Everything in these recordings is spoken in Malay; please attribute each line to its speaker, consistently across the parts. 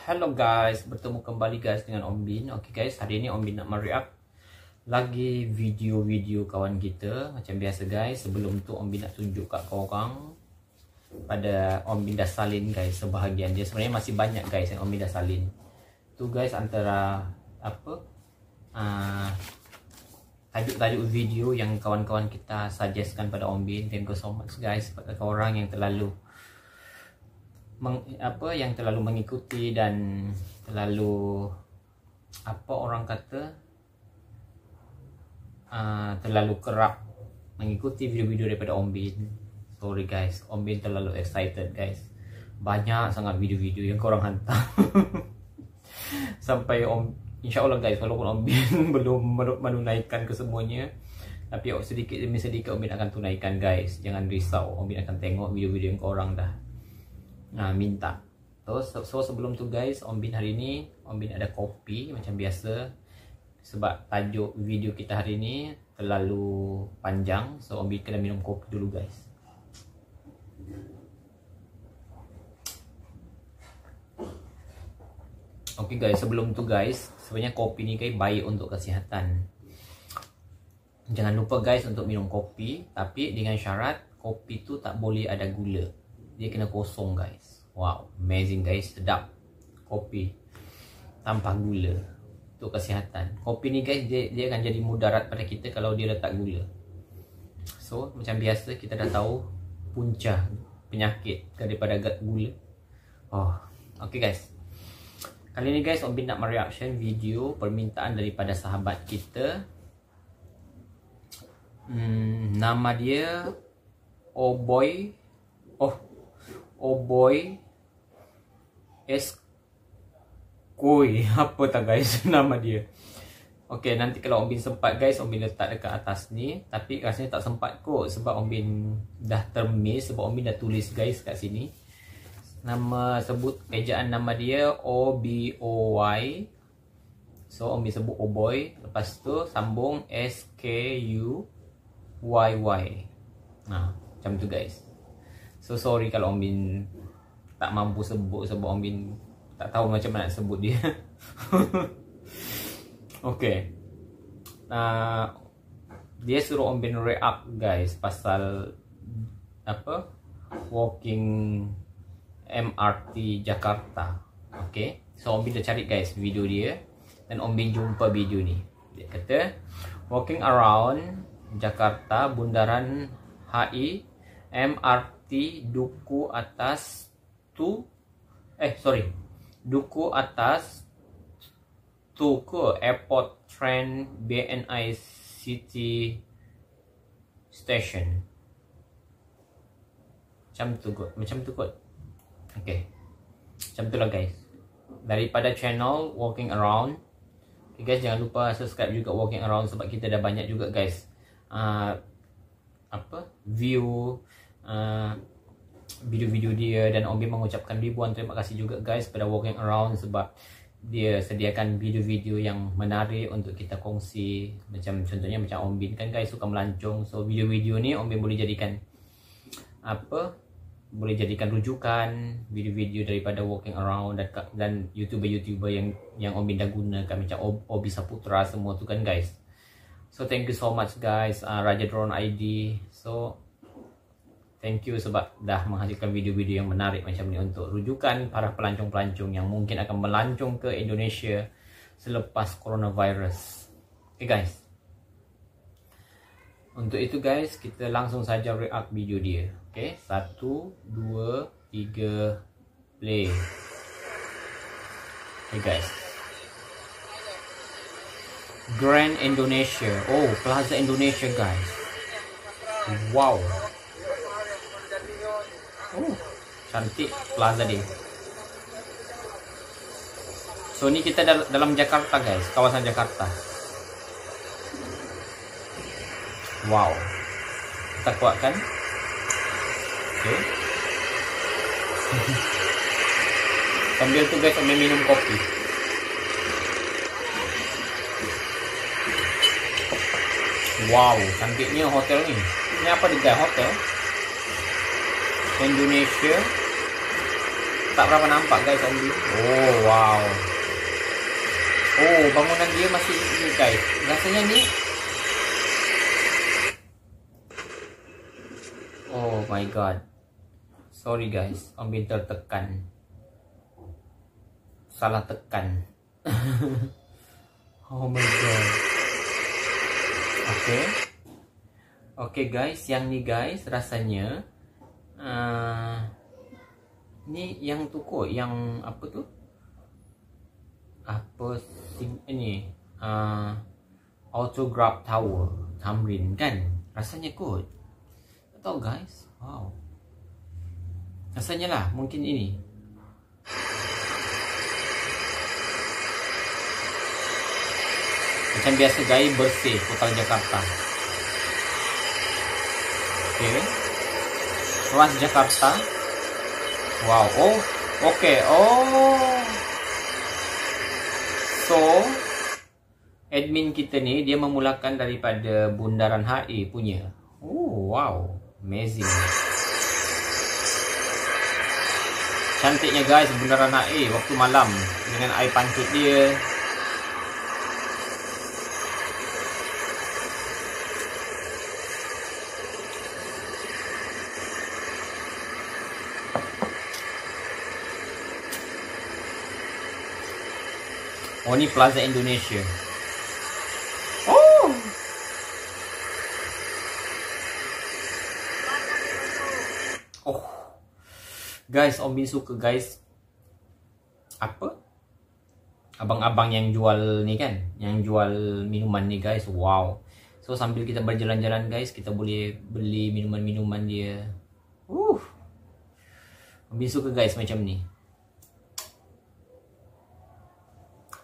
Speaker 1: Hello guys, bertemu kembali guys dengan Om Bin. Oke guys, hari ini Om Bin nak mereact lagi video-video kawan kita. Macam biasa guys, sebelum tu Om Bin nak tunjuk kat korang pada Om Bin dah salin guys sebahagian dia. Sebenarnya masih banyak guys yang Om Bin dah salin. Tu guys antara apa tajuk-tajuk video yang kawan-kawan kita suggestkan pada Om Bin. Thank you so much guys pada korang yang terlalu yang terlalu mengikuti dan terlalu orang kata terlalu kerap mengikuti video-video daripada Om Bin. Sorry guys, Om Bin terlalu excited guys. Banyak sangat video-video yang korang hantar. Sampai insyaAllah guys, walaupun Om Bin belum menunaikan kesemuanya, tapi sedikit demi sedikit Om Bin akan tunaikan guys. Jangan risau, Om Bin akan tengok video-video yang korang dah minta. So sebelum tu guys, Om Bin hari ni Om Bin ada kopi macam biasa. Sebab tajuk video kita hari ni terlalu panjang, so Om Bin kena minum kopi dulu guys. Okay guys, sebelum tu guys, sebenarnya kopi ni guys baik untuk kesihatan. Jangan lupa guys untuk minum kopi, tapi dengan syarat kopi tu tak boleh ada gula. Dia kena kosong guys. Wow, amazing guys, sedap kopi tanpa gula untuk kesihatan. Kopi ni guys, dia akan jadi mudarat pada kita kalau dia letak gula. So macam biasa kita dah tahu punca penyakit daripada gula. Okay guys, kali ni guys Om Bin nak mereaction video permintaan daripada sahabat kita. Nama dia Oboy Eskoi. Apa tak guys nama dia. Okay, nanti kalau Om Bin sempat guys, Om Bin letak dekat atas ni. Tapi rasanya tak sempat kot sebab Om Bin dah termiss. Sebab Om Bin dah tulis guys kat sini. Nama sebut ejaan nama dia Oboy. So Om Bin sebut Oboy. Lepas tu sambung Skuyyy. Macam tu guys. So sorry kalau Om Bin tak mampu sebut sebab Om Bin tak tahu macam mana nak sebut dia. Okay, dia suruh Om Bin react guys pasal walking MRT Jakarta. Okay, so Om Bin dah cari guys video dia dan Om Bin jumpa video ni. Dia kata walking around Jakarta, Bundaran HI, MRT Duku Atas Duku Atas Tuku Airport Train BNI City Station. Macam tu kot. Okay, macam tu lah guys. Daripada channel Walking Around. Okay guys, jangan lupa subscribe juga Walking Around sebab kita dah banyak juga guys view video-video dia. Dan Om Bin mengucapkan ribuan terima kasih juga guys pada Walking Around sebab dia sediakan video-video yang menarik untuk kita kongsi. Macam contohnya macam Om Bin kan guys suka melancong. So video-video ni Om Bin boleh jadikan rujukan video-video daripada Walking Around dan YouTuber-YouTuber yang Om Bin dah gunakan macam Obi Saputra semua tu kan guys. So thank you so much guys, Raja Drone ID. So thank you sebab dah menghasilkan video-video yang menarik macam ni untuk rujukan para pelancong-pelancong yang mungkin akan melancong ke Indonesia selepas coronavirus. Okay guys, untuk itu guys kita langsung saja react video dia. Okay, 1, 2, 3 play. Okay guys, Grand Indonesia. Plaza Indonesia guys. Wow, cantik plaza dia. So ni kita dalam Jakarta guys, kawasan Jakarta. Wow, kita kuatkan. Okay. Sambil tu guys kami minum kopi. Wow, cantiknya hotel ni. Ini apa dia hotel? Indonesia tak berapa nampak guys Ombi. Oh wow. Oh, bangunan dia masih ini guys. Rasanya ni. Oh my god. Sorry guys, Ombi tertekan. Salah tekan. Oh my god. Oke. Oke guys, yang ni guys rasanya ni yang tu kot, yang apa tu? Apa ini? Autograph Tower Tamrin kan? Rasanya kot. Tak tahu guys. Wow. Rasanya lah mungkin ini. Macam biasa guys, bersih kota Jakarta. Okay. Trans Jakarta. Wow. Oh, okay. Oh. So, admin kita ni dia memulakan daripada Bundaran HI punya. Oh, wow. Amazing. Cantiknya guys Bundaran HI waktu malam dengan air pancit dia. Oh, ni Plaza Indonesia. Oh. Oh. Guys, Ombi suka guys. Apa? Abang-abang yang jual ni kan, yang jual minuman ni guys. Wow. So sambil kita berjalan-jalan guys, kita boleh beli minuman-minuman dia. Ombi suka guys macam ni.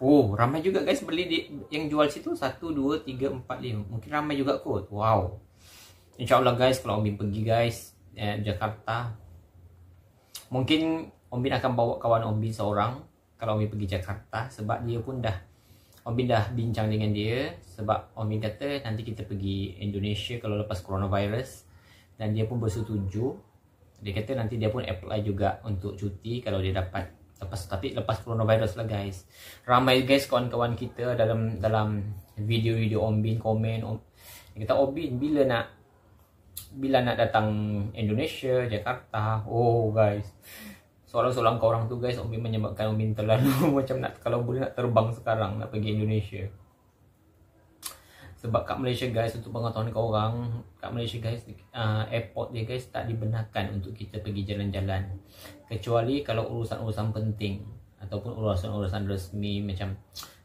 Speaker 1: Oh, ramai juga guys beli di, yang jual situ 1, 2, 3, 4, 5. Mungkin ramai juga kot. Wow. InsyaAllah guys kalau Ombin pergi guys Jakarta, mungkin Ombin akan bawa kawan Ombin seorang kalau Ombin pergi Jakarta. Sebab dia pun Ombin dah bincang dengan dia. Sebab Ombin kata nanti kita pergi Indonesia kalau lepas coronavirus. Dan dia pun bersetuju. Dia kata nanti dia pun apply juga untuk cuti kalau dia dapat. Tapi lepas coronavirus lah guys. Ramai guys kawan-kawan kita dalam video-video Ombin komen. Dia kata Ombin bila nak datang Indonesia, Jakarta. Oh guys, seorang-seorang kau orang tu guys, Ombin menyebabkan Ombin terlalu macam kalau boleh nak terbang sekarang nak pergi Indonesia. Sebab kat Malaysia guys, untuk pengetahuan kau orang, kat Malaysia guys, airport dia guys tak dibenarkan untuk kita pergi jalan-jalan. Kecuali kalau urusan-urusan penting ataupun urusan-urusan resmi, macam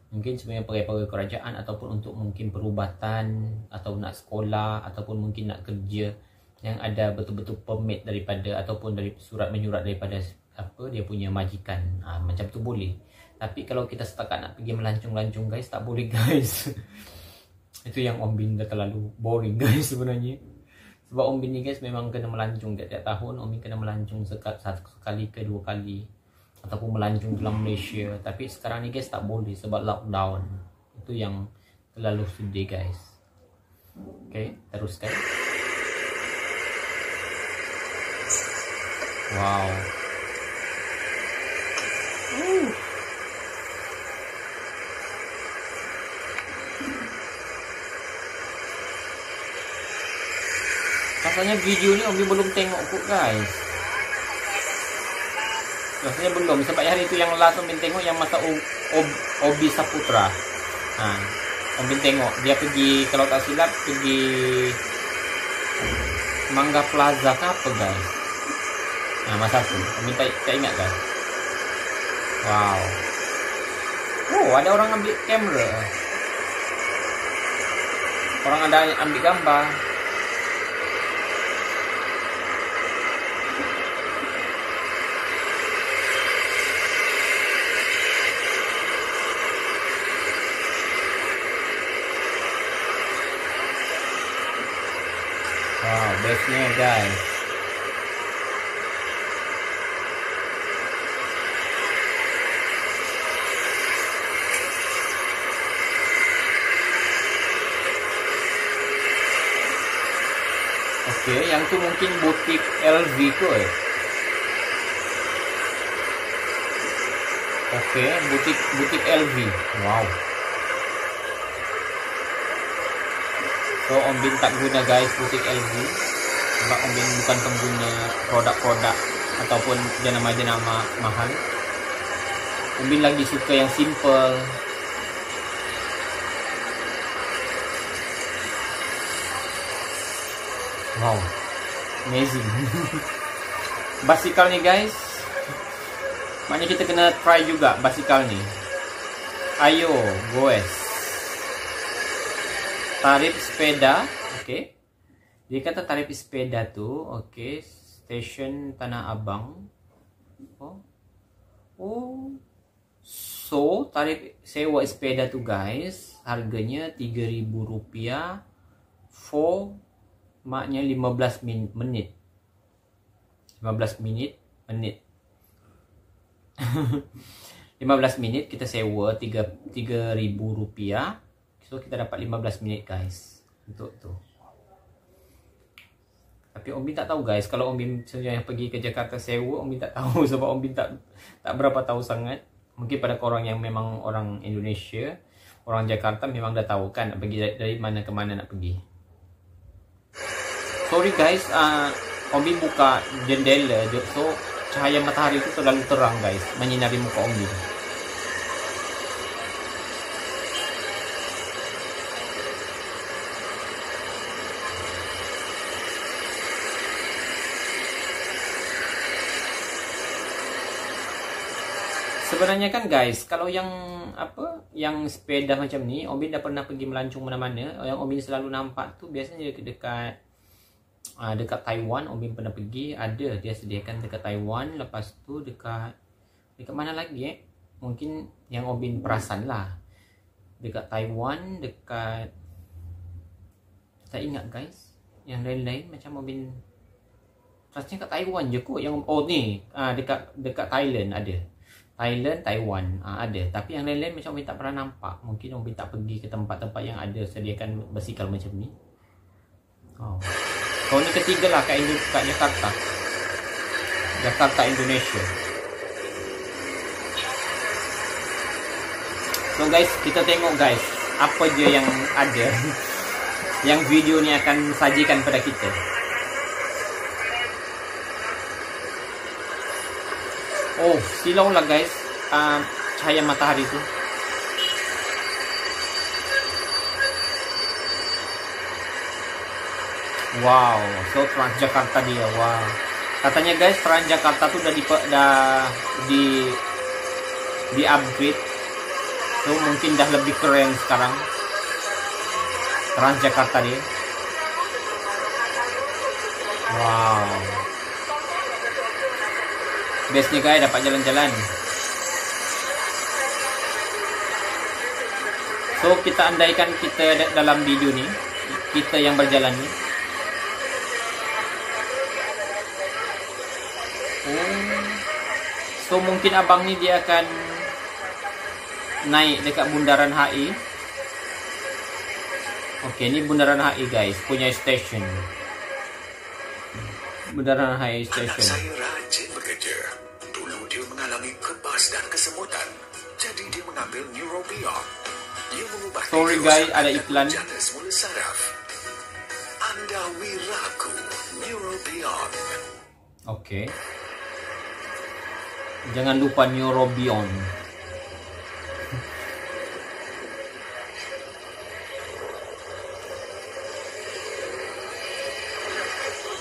Speaker 1: mungkin sebenarnya pegawai-pegawai kerajaan ataupun untuk mungkin perubatan atau nak sekolah ataupun mungkin nak kerja yang ada betul-betul permit daripada ataupun dari surat menyurat daripada apa dia punya majikan. Macam tu boleh. Tapi kalau kita setakat nak pergi melancung-lancung guys, tak boleh guys. Itu yang Ombin dah terlalu boring guys sebenarnya. Sebab Ombin ni guys memang kena melancung tiap-tiap tahun. Ombin kena melancung sekali ke 2 kali ataupun melancung dalam Malaysia. Tapi sekarang ni guys tak boleh sebab lockdown. Itu yang terlalu sedih guys. Okay, teruskan. Wow. Rasanya video ni Ombin belum tengok kot guys. Rasanya belum. Sebab hari tu yang last Ombin tengok yang masa Obi Saputra. Ombin tengok dia pergi, kalau tak silap pergi Mangga Plaza ke apa guys. Masa tu Ombin tak ingat guys. Wow. Oh, ada orang ambil kamera. Orang ada ambil gambar. Wow, bestnya guys. Oke, yang tu mungkin butik LV kot. Oke, butik LV. Wow. So Om Bin tak guna guys butik LV. Sebab Om Bin bukan pengguna produk-produk ataupun jenama-jenama mahal. Om Bin lagi suka yang simple. Wow, amazing. Basikal ni guys, maknanya kita kena try juga basikal ni. Ayo, goes. Tarif sepeda, okay. Dia kata tarif sepeda tu, okay. Stesen Tanah Abang. So tarif sewa sepeda tu guys, harganya RM3,000 for maknya 15 menit. 15 menit 15 minit kita sewa RM3,000. So kita dapat 15 minit guys untuk tu. Tapi Om Bin tak tahu guys, kalau Om Bin sebenarnya pergi ke Jakarta sewa, Om Bin tak tahu sebab Om Bin tak berapa tahu sangat. Mungkin pada korang yang memang orang Indonesia, orang Jakarta memang dah tahu kan nak pergi dari mana ke mana nak pergi. Sorry guys, Om Bin buka jendela, so cahaya matahari itu terlalu terang guys, menyinari muka Om Bin. Sebenarnya kan guys, kalau yang sepeda macam ni, Om Bin dah pernah pergi melancong mana-mana. Yang Om Bin selalu nampak tu biasanya dekat Taiwan. Om Bin pernah pergi, ada dia sediakan dekat Taiwan. Lepas tu dekat mana lagi mungkin yang Om Bin perasan lah, dekat Taiwan, dekat, tak ingat guys. Yang lain-lain macam Om Bin rasanya kat Taiwan je kot yang ni dekat Thailand ada. Thailand, Taiwan ada. Tapi yang lain-lain macam Om Bin tak pernah nampak. Mungkin Om Bin tak pergi ke tempat-tempat yang ada sediakan basikal macam ni. So ni ketiga lah kat Jakarta. Jakarta, Indonesia. So guys, kita tengok guys, apa je yang ada yang video ni akan sajikan pada kita. Oh, silau lah guys, cahaya matahari tu. Wow, so Transjakarta dia. Wow. Katanya guys, Transjakarta tu dah di upgrade. So mungkin dah lebih keren sekarang. Transjakarta dia. Wow. Bestnya guys, dapat jalan-jalan. So kita andaikan kita dalam video ni, kita yang berjalan ni. So mungkin abang ni dia akan naik dekat bundaran HI. Okey, ni bundaran HI guys, punya station. Bundaran HI station.
Speaker 2: Anak saya rajin bekerja. Dulu dia mengalami kebas dan kesemutan. Jadi dia mengambil Neurobion. Dia mengubah.
Speaker 1: Sorry guys, ada iklan.
Speaker 2: Semula saraf. Anda wiraku Neurobion.
Speaker 1: Okey. Jangan lupa Neurobion.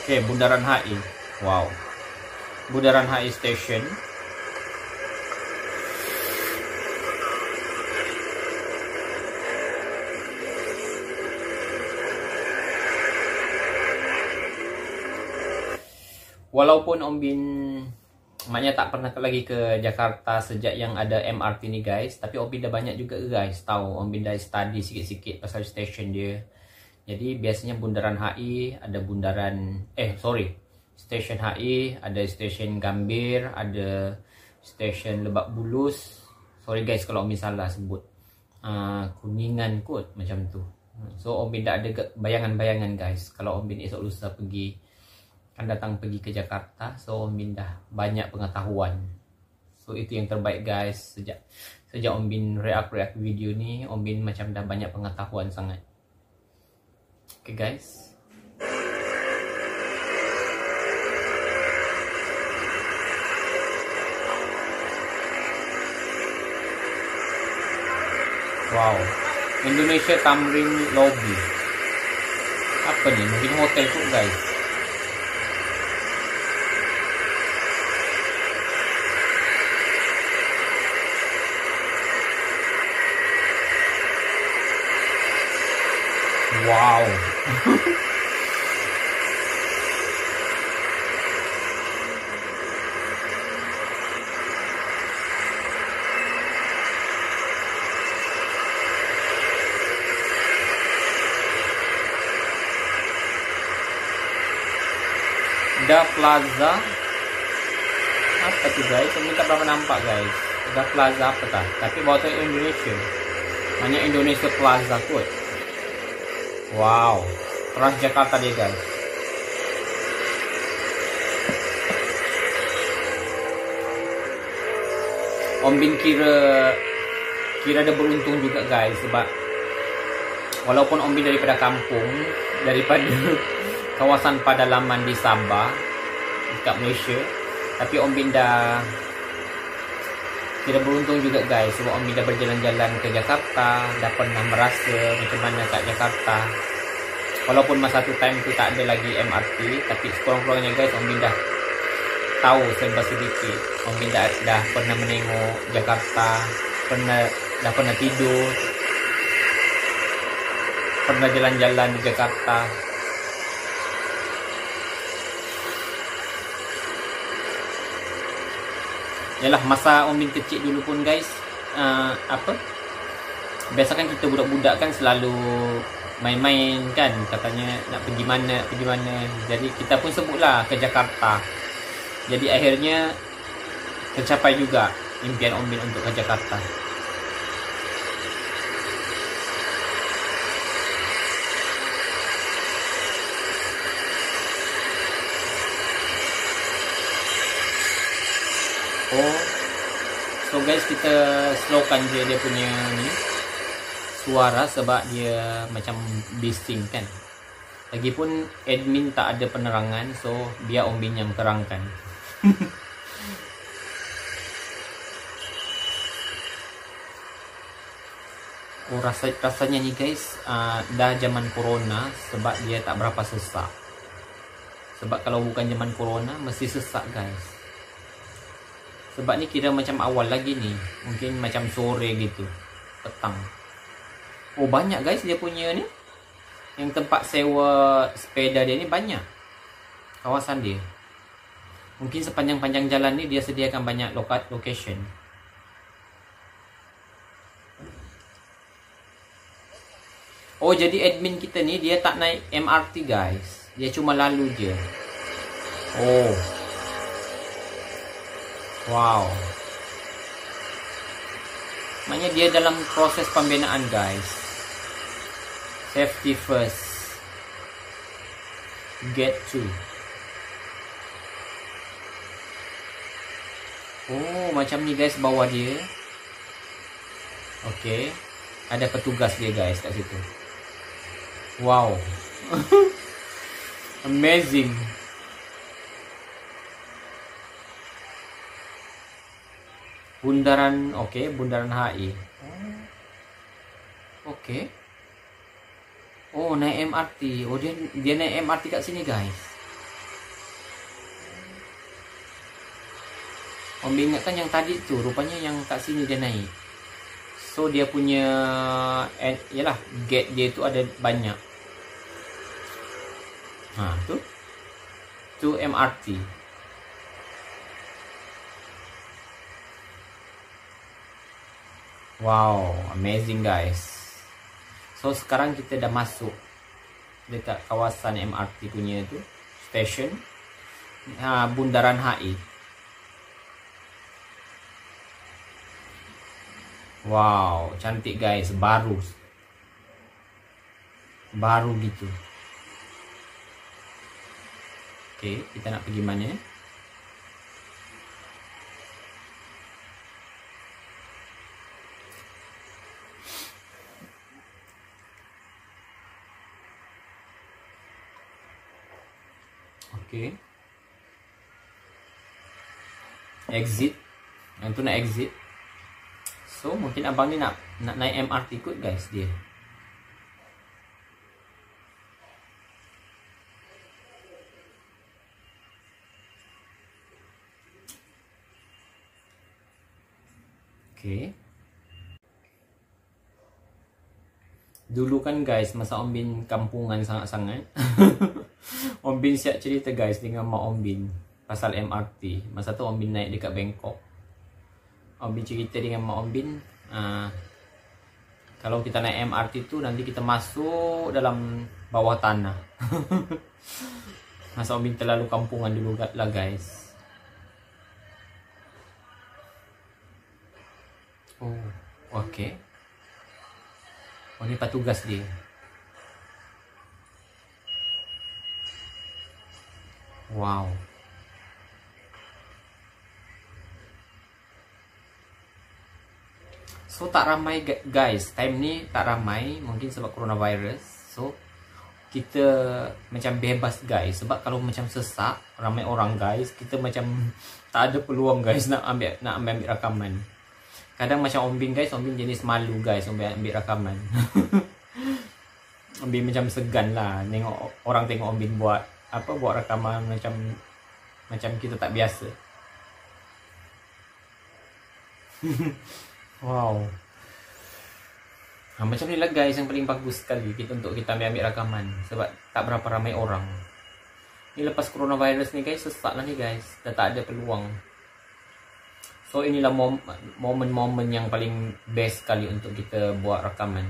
Speaker 1: Okay, bundaran HI. Wow. Bundaran HI station. Walaupun Om Bin maknanya tak pernah lagi ke Jakarta sejak yang ada MRT ni guys, tapi Om Bin dah banyak juga guys tahu. Om Bin dah study sikit-sikit pasal stesen dia. Jadi biasanya bundaran HI ada stesen HI, ada stesen Gambir, ada stesen Lebak Bulus. Sorry guys kalau Om Bin salah sebut. Kuningan kot macam tu. So Om Bin dah ada bayangan-bayangan guys. Kalau Om Bin esok lusa pergi ke Jakarta, so Om Bin dah banyak pengetahuan. So So itu yang terbaik guys. Sejak Om Bin react video ni, Om Bin macam dah banyak pengetahuan sangat. Okay guys. Wow, Indonesia Tamrin Lobby. Apa ni? Mungkin hotel tu guys. Wow. Da Plaza. Apa tu guys? Ini tak berapa nampak guys. Da Plaza apa tak? Tapi bawa tu Indonesia. Banyak Indonesia Plaza kot. Wow. Trans Jakarta dia guys. Om Bin kira dia beruntung juga guys. Sebab walaupun Om Bin daripada kampung, daripada kawasan pedalaman di Sabah dekat Malaysia, tapi Om Bin dah kira beruntung juga guys. Sebab Om Bin dah berjalan-jalan ke Jakarta, dah pernah merasa macam mana kat Jakarta. Walaupun masa tu time tu tak ada lagi MRT, tapi sekurang-kurangnya guys Om Bin dah tahu serba sedikit. Om Bin dah pernah menengok Jakarta, dah pernah tidur, pernah jalan-jalan di Jakarta. Yalah, masa Om Bin kecil dulu pun guys, biasa kan kita budak-budak kan selalu main-main kan, katanya nak pergi mana. Jadi kita pun sebutlah ke Jakarta. Jadi akhirnya tercapai juga impian Om Bin untuk ke Jakarta. Oh, so guys, kita slowkan dia punya ni suara sebab dia macam bising kan. Lagipun admin tak ada penerangan, so biar Om Bin yang terangkan. Oh, rasanya ni guys, dah zaman corona, sebab dia tak berapa sesak. Sebab kalau bukan zaman corona mesti sesak guys. Sebab ni kira macam awal lagi ni. Mungkin macam sore gitu, petang. Oh, banyak guys dia punya ni. Yang tempat sewa sepeda dia ni banyak. Kawasan dia. Mungkin sepanjang-panjang jalan ni dia sediakan banyak location. Oh, jadi admin kita ni dia tak naik MRT guys. Dia cuma lalu je. Oh. Wow. Maknanya dia dalam proses pembinaan guys. Safety first. Get to. Oh, macam ni guys bawah dia. Okay. Ada petugas dia guys kat situ. Wow. Amazing. Bundaran, okay, Bundaran HI. Okay. Oh, naik MRT. Oh, dia naik MRT kat sini guys. Om Bin ingatkan yang tadi tu, rupanya yang kat sini dia naik. So dia punya yalah, gate dia tu ada banyak. Tu MRT. Wow, amazing guys. So sekarang kita dah masuk dekat kawasan MRT punya tu, station Bundaran HI. Wow, cantik guys, baru gitu. Okay, kita nak pergi mana? Okay. Exit. Yang tu nak exit. So mungkin abang ni nak naik MRT kot guys dia. Okay. Dulu kan guys, masa Om Bin kampungan sangat-sangat. Om Bin siap cerita guys dengan mak Om Bin pasal MRT. Masa tu Om Bin naik dekat Bangkok. Om Bin cerita dengan mak Om Bin, kalau kita naik MRT tu nanti kita masuk dalam bawah tanah. Masa Om Bin terlalu kampungan dulu lah guys. Oh, okay. Oh, ni petugas dia. Wow. So tak ramai guys. Time ni tak ramai. Mungkin sebab coronavirus. So kita macam bebas guys. Sebab kalau macam sesak, ramai orang guys, kita macam tak ada peluang guys nak ambil rakaman. Kadang macam Om Bin guys, Om Bin jenis malu guys ambil rakaman. Om Bin macam segan lah orang tengok Om Bin buat rakaman macam kita tak biasa. Wow. Macam ni lah guys yang paling bagus sekali untuk kita ambil rakaman. Sebab tak berapa ramai orang. Ni lepas coronavirus ni guys, sesak lah ni guys. Dah tak ada peluang. So inilah momen-momen yang paling best sekali untuk kita buat rakaman.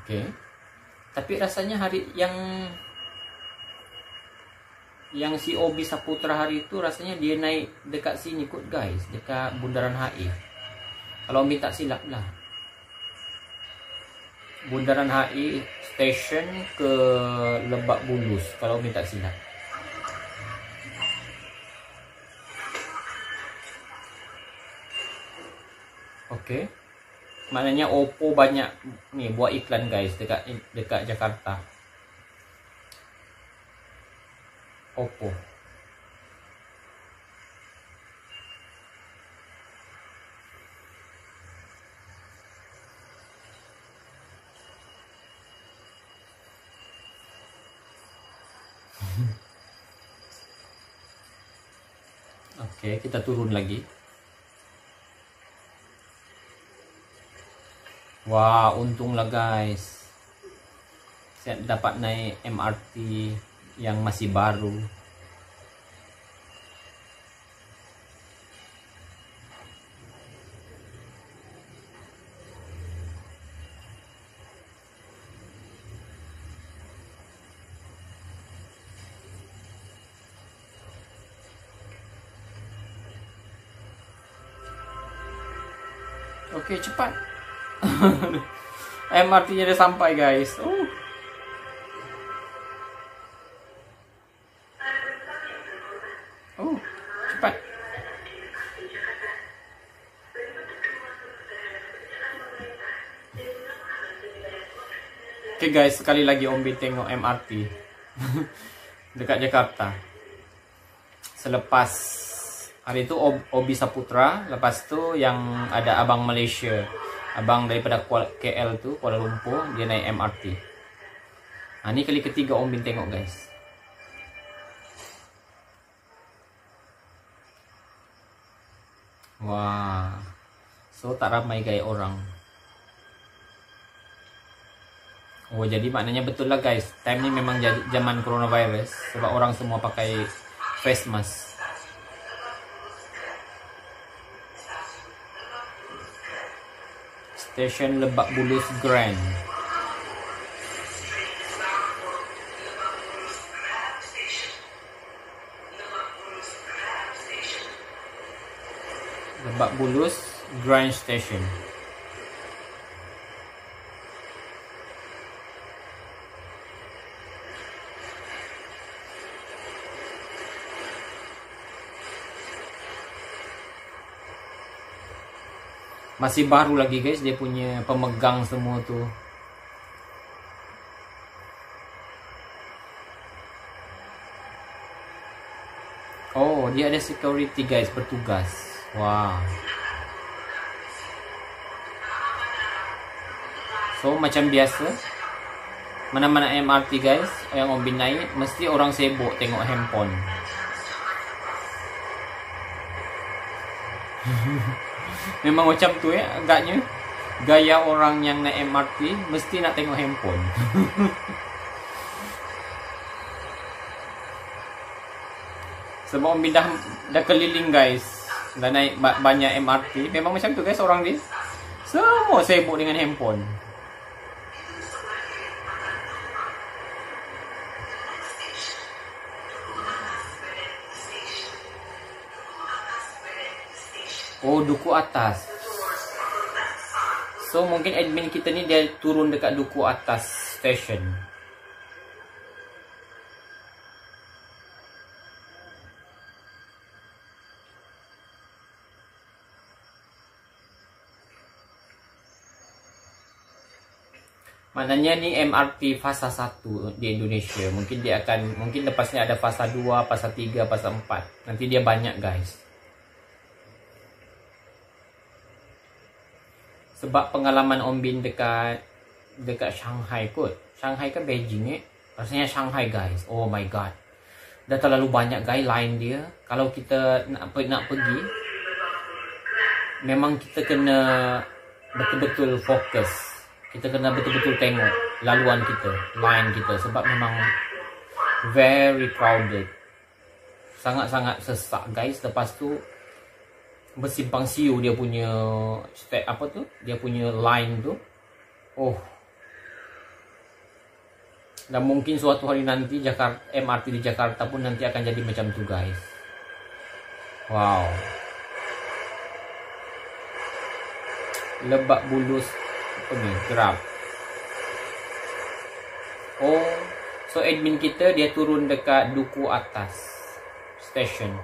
Speaker 1: Okay. Tapi rasanya hari yang si Obi Saputra hari itu rasanya dia naik dekat sini kot guys, dekat Bundaran HI. Kalau Obi tak silap lah, Bundaran HI station ke Lebak Bulus kalau Obi tak silap. Okay. Maknanya Oppo banyak ni buat iklan guys dekat Jakarta. Oppo. Oke, kita turun lagi. Wah, untunglah guys. Saya dapat naik MRT yang masih baru. Oke, cepat. MRT-nya udah sampai guys. Cepat. Oke guys, sekali lagi Om Bin tengok MRT dekat Jakarta. Selepas hari itu Obi Saputra, lepas tu yang ada abang Malaysia, abang daripada KL tu, Kuala Lumpur, dia naik MRT. Ini kali ketiga Om Bin tengok guys. Wah, so tak ramai guys orang. Oh, jadi maknanya betul lah guys, time ni memang zaman coronavirus, sebab orang semua pakai face mask. Stesen Lebak Bulus Grand. Lebak Bulus Grand Station. Masih baru lagi guys, dia punya pemegang semua tuh. Oh, dia ada security guys, bertugas. Wow. So macam biasa, mana-mana MRT guys yang Om Bin naik, mesti orang sibuk tengok handphone. Memang macam tu ya, agaknya gaya orang yang naik MRT mesti nak tengok handphone. Sebab Om Bin dah keliling guys, dah naik banyak MRT. Memang macam tu guys, orang dia semua sibuk dengan handphone. Oh, duku atas. So mungkin admin kita ni dia turun dekat duku atas station. Maknanya ni MRT fasa 1 di Indonesia. Mungkin dia akan, mungkin lepasnya ada fasa 2, fasa 3, fasa 4. Nanti dia banyak guys. Sebab pengalaman Om Bin dekat Shanghai kot. Shanghai kan Beijing rasanya Shanghai guys. Oh my god. Dah terlalu banyak guys line dia. Kalau kita nak pergi, memang kita kena betul-betul fokus. Kita kena betul-betul tengok laluan kita, line kita. Sebab memang very crowded. Sangat-sangat sesak guys. Lepas tu bersimpang siu dia punya step apa tu, dia punya line tu. Oh, dan mungkin suatu hari nanti MRT di Jakarta pun nanti akan jadi macam tu guys. Wow, Lebak Bulus apa ni, Grab. Oh, so admin kita dia turun dekat duku atas station.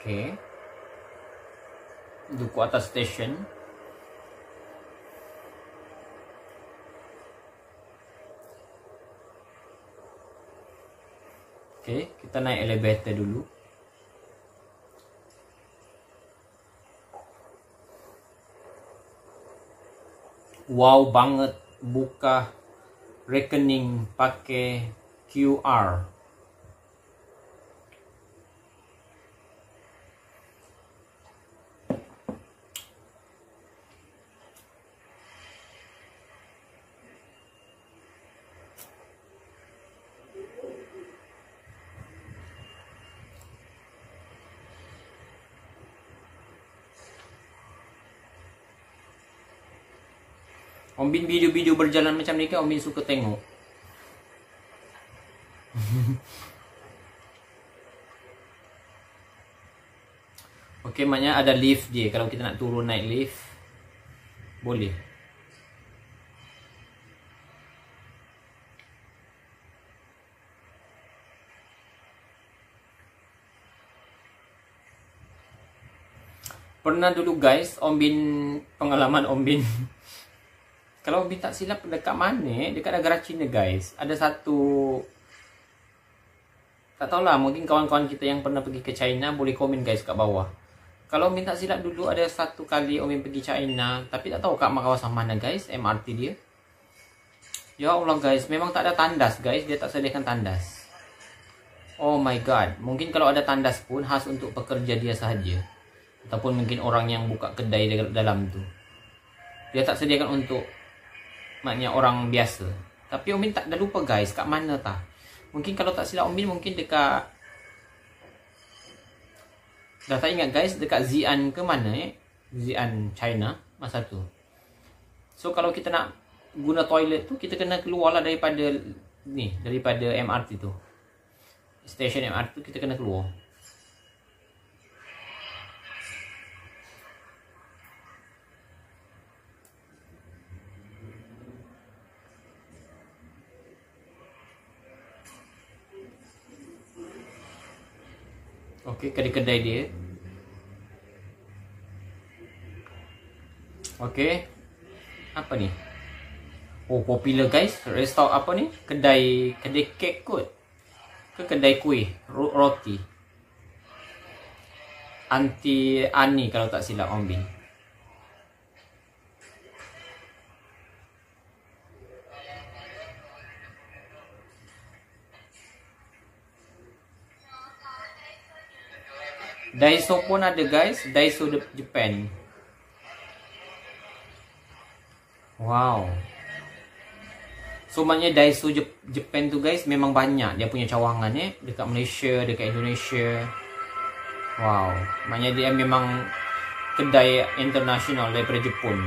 Speaker 1: Okay, duku atas station. Okay, kita naik elevator dulu. Wow banget, buka rekening pakai QR. Om Bin video-video berjalan macam ni kan Om Bin suka tengok. Okey, maknanya ada lift dia. Kalau kita nak turun naik lift, boleh. Pernah dulu guys, Om Bin, pengalaman Om Bin. Kalau Om Bin tak silap dekat mana? Dekat negara China guys. Ada satu, tak tahulah, mungkin kawan-kawan kita yang pernah pergi ke China boleh komen guys kat bawah. Kalau Om Bin tak silap dulu ada satu kali Om Bin pergi China, tapi tak tahu kat kawasan mana guys MRT dia. Ya Allah guys, memang tak ada tandas guys, dia tak sediakan tandas. Oh my god, mungkin kalau ada tandas pun khas untuk pekerja dia sahaja. Ataupun mungkin orang yang buka kedai dalam tu. Dia tak sediakan untuk maknanya orang biasa. Tapi Om Bin tak dah lupa guys kat mana tah. Mungkin kalau tak silap Om Bin mungkin dekat, dah tak ingat guys, dekat Xi'an ke mana Xi'an China masa tu. So kalau kita nak guna toilet tu, kita kena keluar lah daripada ni, daripada MRT tu. Stesen MRT tu kita kena keluar. Okey, kedai-kedai dia. Okey. Apa ni? Oh, popular guys. Restoran apa ni? Kedai kek kot. Ke kedai kuih, roti. Anti Ani kalau tak silap Om Bin. Daiso pun ada guys, Daiso Japan. Wow. So maknanya Daiso Japan tu guys memang banyak dia punya cawangan dekat Malaysia, dekat Indonesia. Wow, maknanya dia memang kedai internasional daripada Jepun.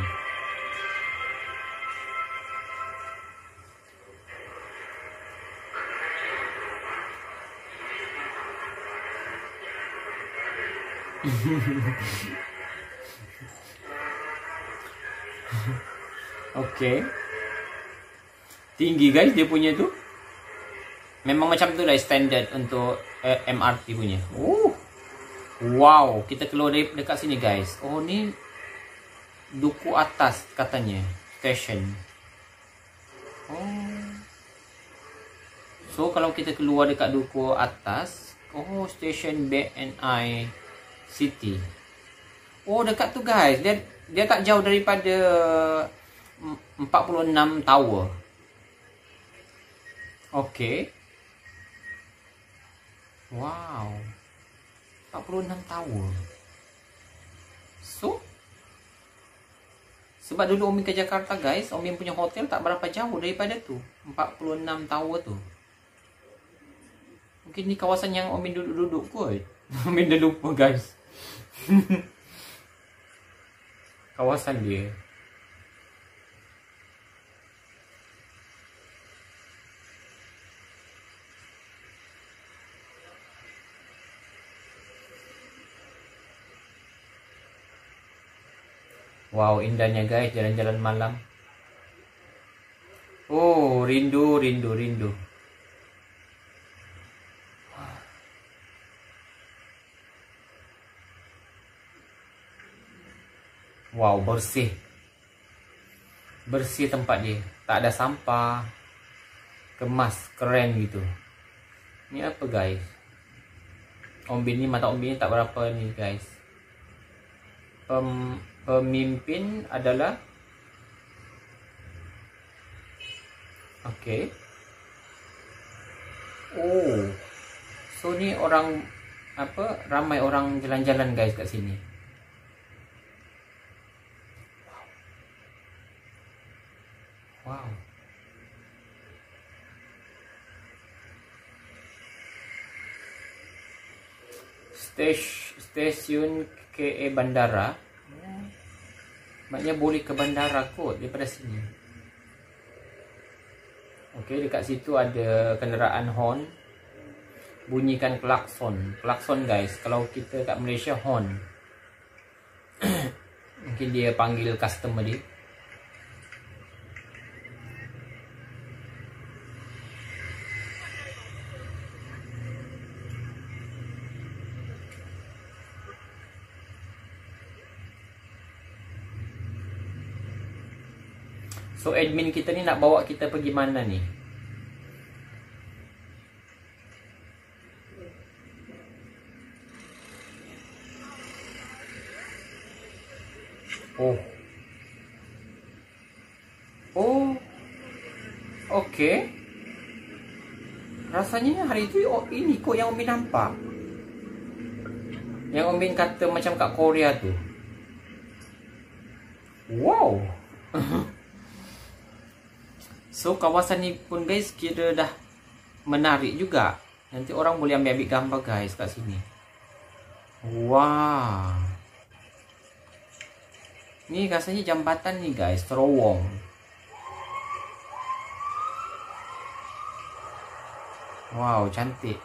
Speaker 1: Okay. Tinggi guys dia punya tu. Memang macam tu lah standard untuk MRT punya. Wow, kita keluar dari dekat sini guys. Oh ni duku atas katanya, station. Oh. So kalau kita keluar dekat duku atas, oh station BNI City. Oh dekat tu guys. Dia tak jauh daripada 46 tower. Okay. Wow. 46 tower. So sebab dulu Omin ke Jakarta guys, Omin punya hotel tak berapa jauh daripada tu, 46 tower tu. Mungkin ni kawasan yang Omin duduk-duduk kot. Omin dah lupa guys. Kawasan dia. Wow, indahnya guys jalan-jalan malam. Oh, rindu. Wow, bersih. Bersih tempat dia. Tak ada sampah. Kemas, keren gitu. Ni apa guys? Om Bin ni, mata Om Bin ni tak berapa ni guys. Pemimpin adalah okay. Oh. So ni orang apa? Ramai orang jalan-jalan guys kat sini. Wow. Stasiun KA Bandara. Maknanya boleh ke bandara kot daripada sini. Okey, dekat situ ada kenderaan horn. Bunyikan klakson. Klakson guys, kalau kita kat Malaysia horn. Mungkin dia panggil customer dia. So admin kita ni nak bawa kita pergi mana ni? Oh. Okay. Rasanya hari tu ini kot yang Omin nampak. Yang Omin kata macam kat Korea tu. Wow. So kawasan ni pun guys kira dah menarik juga. Nanti orang boleh ambil gambar guys kat sini. Wah. Ni rasanya jambatan ni guys, terowong. Wow, cantik.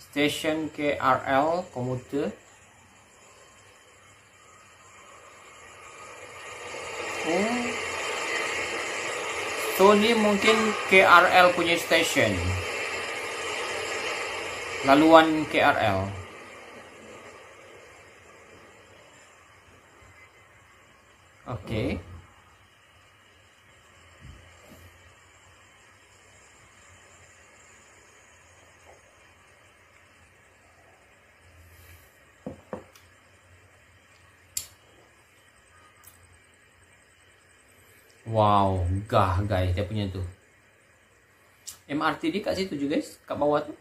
Speaker 1: Stesen KRL komuter. Oh. So ni mungkin KRL punya stesen. laluan KRL. Okey. Wow, gah guys dia punya tu. MRT dia kat situ je guys, kat bawah tu.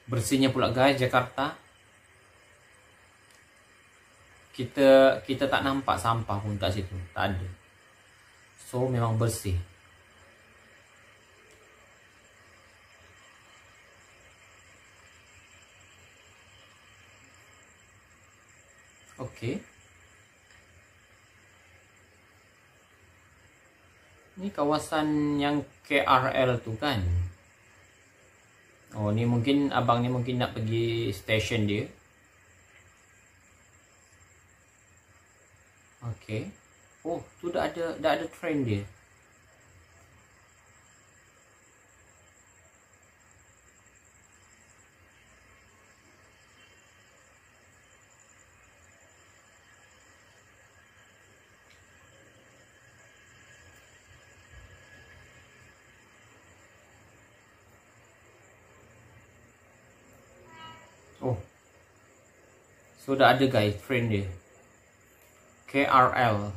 Speaker 1: Bersihnya pula guys Jakarta. Kita tak nampak sampah pun kat situ, tak ada. So memang bersih. Okey. Ni kawasan yang KRL tu kan. Oh, ni mungkin abang ni mungkin nak pergi stesen dia. Okey. Oh, tu dah ada train dia. Oh. So dah ada guys train dia. KRL.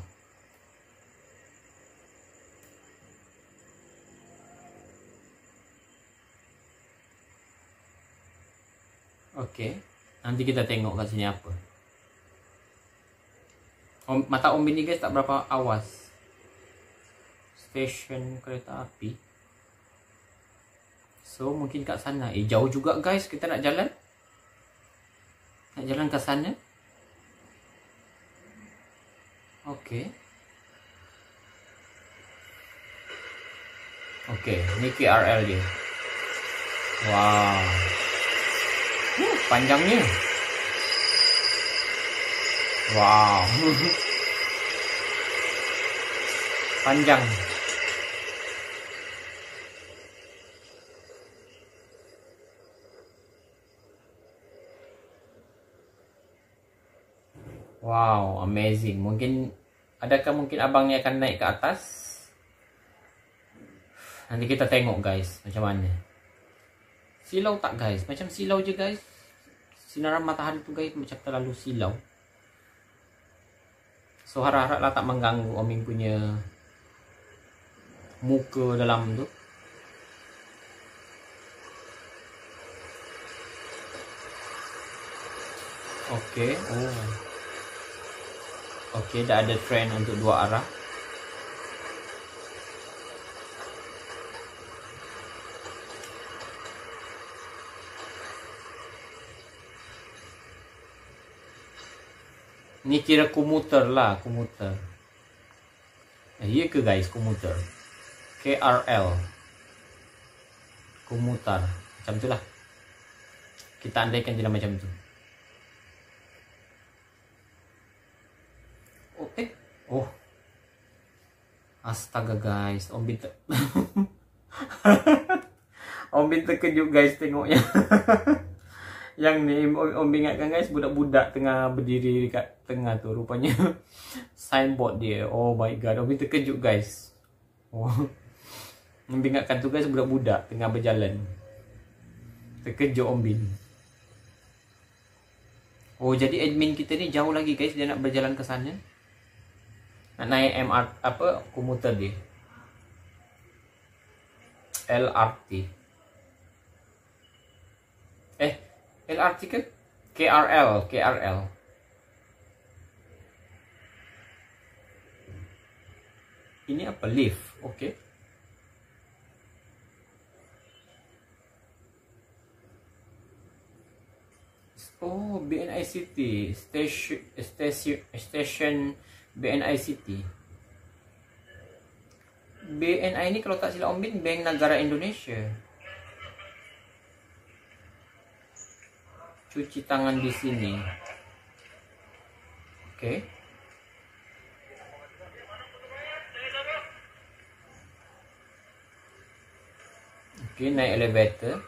Speaker 1: Okey. Nanti kita tengok kat sini apa. Mata Om Bin ni guys tak berapa awas. Stesen kereta api. So mungkin kat sana. Jauh juga guys kita nak jalan. Nak jalan ke sana. Okey. Okey, ni KRL dia. Wow. Panjangnya. Wow. Panjang. Wow, amazing. Adakah mungkin abang ni akan naik ke atas? Nanti kita tengok guys macam mana. Silau tak guys? Macam silau je guys. Sinaran matahari tu guys macam terlalu silau. So harap-harap lah tak mengganggu Om Bin punya muka dalam tu. Okey. Oh. Okey, dah ada train untuk dua arah. Ni kira komuter lah, komuter. Ya ke guys, komuter. KRL. Komuter. Macam tu lah. Kita andaikan je lah macam tu. Oh. Astaga guys, Om Bin Om Bin terkejut guys tengoknya. Yang ni Om Bin ingatkan guys, budak-budak tengah berdiri dekat tengah tu, rupanya signboard dia. Oh my god, Om Bin terkejut guys. Oh. Om Bin ingatkan tu guys, budak-budak tengah berjalan. Terkejut Om Bin. Oh, jadi admin kita ni jauh lagi guys, dia nak berjalan ke sana. Nak naik komuter dia. LRT. LRT ke? KRL. Ini apa? Lift. Okey. Oh, BNICT. Station BNICT. BNI ni kalau tak silap Om Bin, Bank Negara Indonesia. Cuci tangan di sini. Okey. Okay, naik elevator.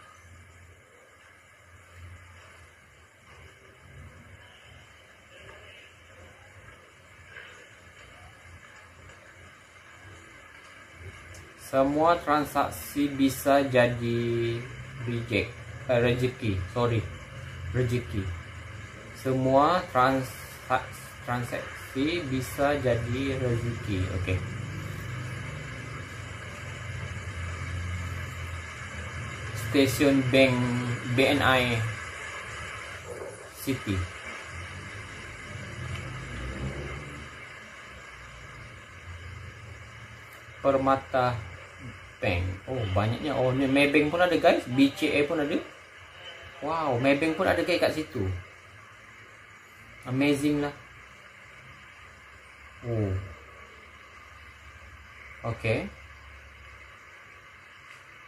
Speaker 1: Semua transaksi bisa jadi rezeki. Rezeki. Semua transaksi bisa jadi rezeki. Okey. Stesen bank BNI City. Permata Bank. Oh, banyaknya. Oh, ni Maybank pun ada guys. BCA pun ada. Wow, Maybank pun ada guys kat situ. Amazing lah. Oh. Okay.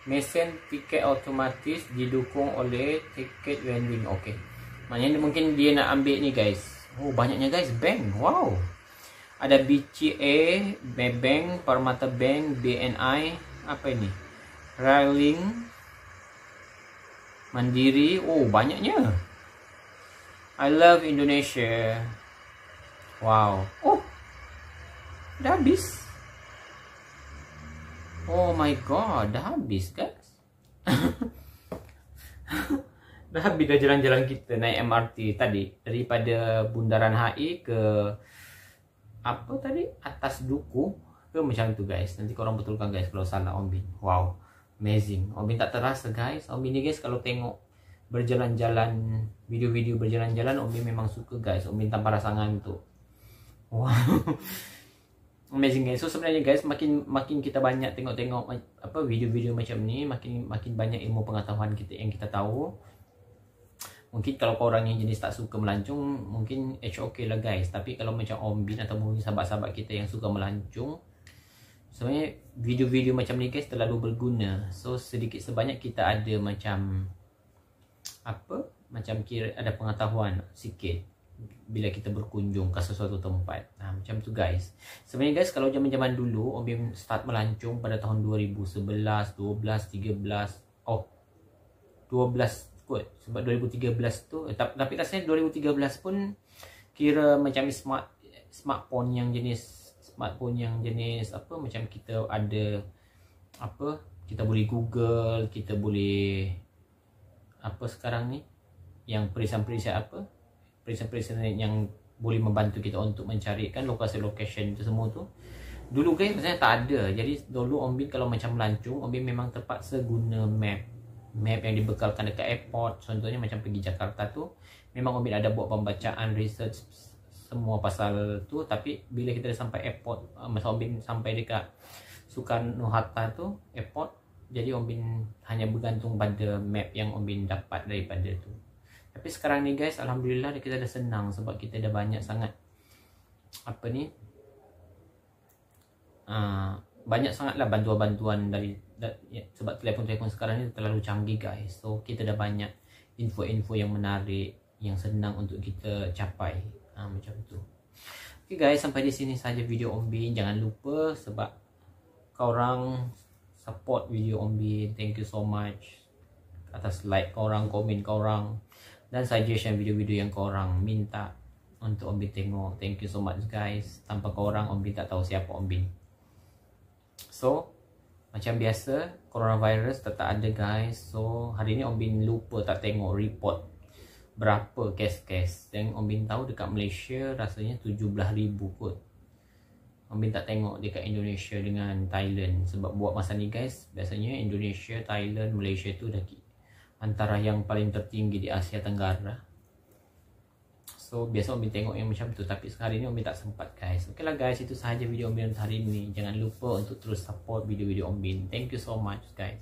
Speaker 1: Mesin tiket otomatis didukung oleh tiket vending. Okay. Maknanya mungkin dia nak ambil ni guys. Oh, banyaknya guys. Bank. Wow. Ada BCA, Maybank, Permata Bank, BNI, apa ini? Railing, Mandiri. Oh, banyaknya. I love Indonesia. Wow. Oh, dah habis. Oh my god, dah habis guys. Dah habis dah jalan-jalan kita naik MRT tadi. Daripada Bundaran HI ke apa tadi, atas Duku ke macam tu guys. Nanti korang betulkan guys kalau salah Om Bin. Wow, amazing. Om Bin tak terasa guys. Om Bin ni guys kalau tengok berjalan-jalan, video-video berjalan-jalan, Om Bin memang suka guys. Om Bin tanpa rasa ngantuk. Wow. Amazing guys. So sebenarnya guys, makin kita banyak tengok-tengok apa video-video macam ni, makin banyak ilmu pengetahuan kita yang kita tahu. Mungkin kalau korang yang jenis tak suka melancong, mungkin okay lah guys. Tapi kalau macam Om Bin atau mungkin sahabat-sahabat kita yang suka melancong, sebenarnya video-video macam ni guys terlalu berguna. So sedikit sebanyak kita ada macam apa, macam kira ada pengetahuan sikit bila kita berkunjung ke sesuatu tempat. Nah, macam tu guys. Sebenarnya guys, kalau zaman-zaman dulu Om Bin start melancong pada tahun 2011, 12, 13. Oh, 12 kot. Sebab 2013 tu tapi rasanya 2013 pun kira macam smartphone yang jenis apa, macam kita ada apa, kita boleh Google, kita boleh apa sekarang ni yang perisan-perisan apa, perisan-perisan yang boleh membantu kita untuk mencarikan lokasi-location itu semua tu. Dulu guys sebenarnya tak ada. Jadi dulu Om Bin kalau macam melancong, Om Bin memang terpaksa guna map yang dibekalkan dekat airport. Contohnya macam pergi Jakarta tu, memang Om Bin ada buat pembacaan, research semua pasal tu. Tapi bila kita dah sampai airport, masa Om Bin sampai dekat Soekarno-Hatta tu, airport, jadi Om Bin hanya bergantung pada map yang Om Bin dapat daripada tu. Tapi sekarang ni guys, alhamdulillah kita dah senang sebab kita dah banyak sangat apa ni, banyak sangatlah bantuan-bantuan dari sebab telefon-telefon sekarang ni terlalu canggih guys. So kita dah banyak info-info yang menarik, yang senang untuk kita capai. Macam tu. Okay guys, sampai di sini saja video Om Bin. Jangan lupa sebab korang support video Om Bin. Thank you so much atas like korang, komen korang, dan suggestion video-video yang korang minta untuk Om Bin tengok. Thank you so much guys. Tanpa korang Om Bin tak tahu siapa Om Bin. So macam biasa, coronavirus tetap ada guys. So hari ni Om Bin lupa tak tengok report berapa kes-kes. Dan Om Bin tahu dekat Malaysia rasanya 17,000 kot. Om Bin tak tengok dekat Indonesia dengan Thailand. Sebab buat masa ni guys, biasanya Indonesia, Thailand, Malaysia tu dah antara yang paling tertinggi di Asia Tenggara. So biasa Om Bin tengok yang macam tu. Tapi hari ni Om Bin tak sempat guys. Ok lah guys, itu sahaja video Om Bin hari ni. Jangan lupa untuk terus support video-video Om Bin. Thank you so much guys.